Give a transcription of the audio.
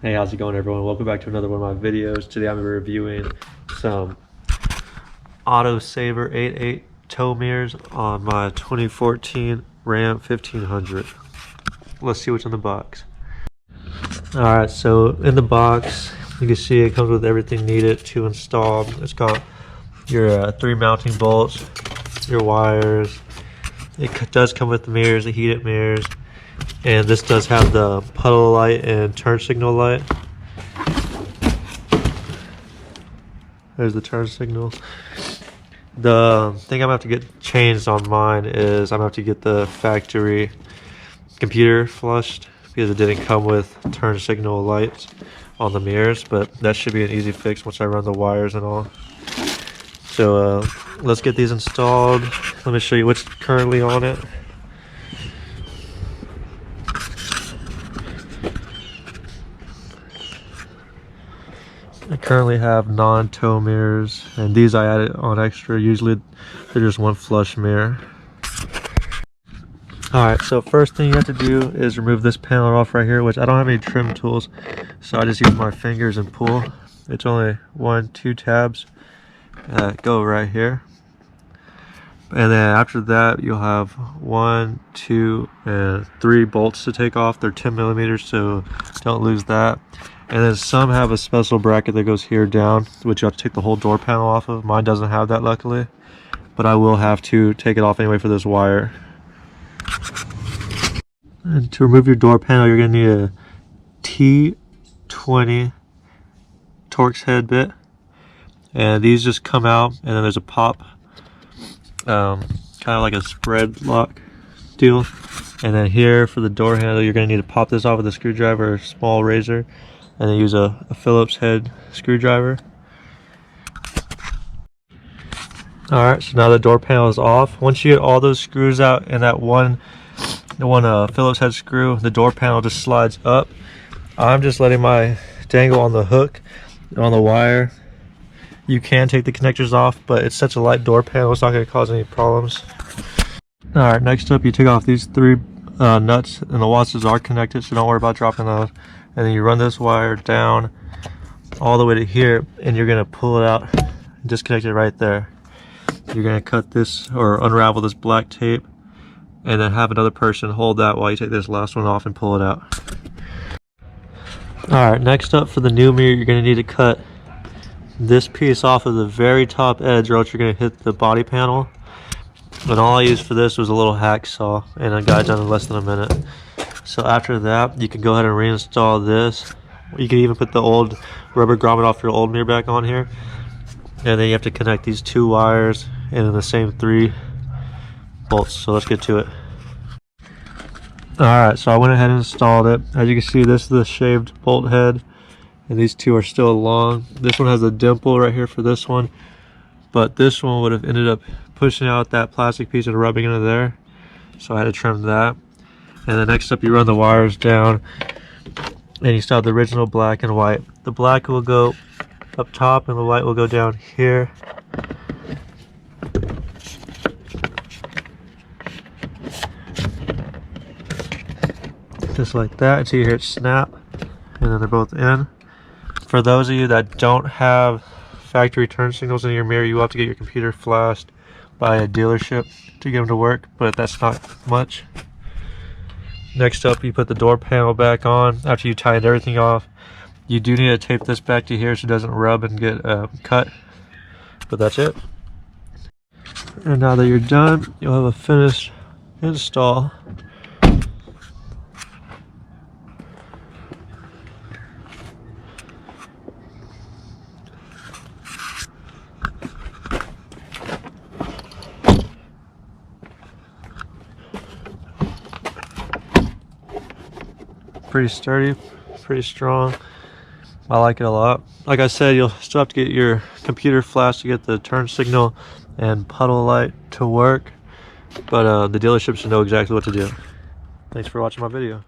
Hey, how's it going, everyone? Welcome back to another one of my videos. Today I'm reviewing some Autosaver 8.8 tow mirrors on my 2014 Ram 1500. Let's see what's in the box. Alright, so in the box, you can see it comes with everything needed to install. It's got your 3 mounting bolts, your wires. It does come with the mirrors, the heated mirrors. And this does have the puddle light and turn signal light. There's the turn signal. The thing I'm gonna have to get changed on mine is I'm gonna have to get the factory computer flushed because it didn't come with turn signal lights on the mirrors, but that should be an easy fix once I run the wires and all. So let's get these installed. Let me show you what's currently on it. I currently have non-tow mirrors, and these I added on extra. Usually they're just one flush mirror. Alright, so first thing you have to do is remove this panel off right here, which I don't have any trim tools, so I just use my fingers and pull. It's only 2 tabs that go right here. And then after that you'll have 1, 2, and 3 bolts to take off. They're 10 millimeters, so don't lose that. And then some have a special bracket that goes here down, which you have to take the whole door panel off of. Mine doesn't have that, luckily, but I will have to take it off anyway for this wire. And to remove your door panel, you're going to need a T20 Torx head bit, and these just come out, and then there's a pop, kind of like a spread lock deal. And then here for the door handle, you're going to need to pop this off with a screwdriver or a small razor, and then use a Phillips head screwdriver. Alright, so now the door panel is off. Once you get all those screws out and that one Phillips head screw, the door panel just slides up. I'm just letting my dangle on the hook on the wire. You can take the connectors off, but it's such a light door panel, it's not going to cause any problems. Alright, next up you take off these 3 nuts, and the washers are connected, so don't worry about dropping those. And then you run this wire down all the way to here, and you're going to pull it out, disconnect it right there. You're going to cut this or unravel this black tape, and then have another person hold that while you take this last one off and pull it out. Alright, next up for the new mirror, you're going to need to cut this piece off of the very top edge, or else you're going to hit the body panel. And all I used for this was a little hacksaw, and I got it done in less than a minute. So after that, you can go ahead and reinstall this. You can even put the old rubber grommet off your old mirror back on here. And then you have to connect these 2 wires and then the same 3 bolts. So let's get to it. Alright, so I went ahead and installed it. As you can see, this is the shaved bolt head, and these 2 are still long. This one has a dimple right here for this one, but this one would have ended up pushing out that plastic piece and rubbing into there, so I had to trim that. And then next up you run the wires down, and you still have the original black and white. The black will go up top and the white will go down here. Just like that until you hear it snap, and then they're both in. For those of you that don't have factory turn signals in your mirror, you will have to get your computer flashed by a dealership to get them to work, but that's not much. Next up, you put the door panel back on after you tightened everything off. You do need to tape this back to here so it doesn't rub and get cut, but that's it. And now that you're done, you'll have a finished install. Pretty sturdy, pretty strong. I like it a lot. Like I said, you'll still have to get your computer flash to get the turn signal and puddle light to work, but the dealership should know exactly what to do. Thanks for watching my video.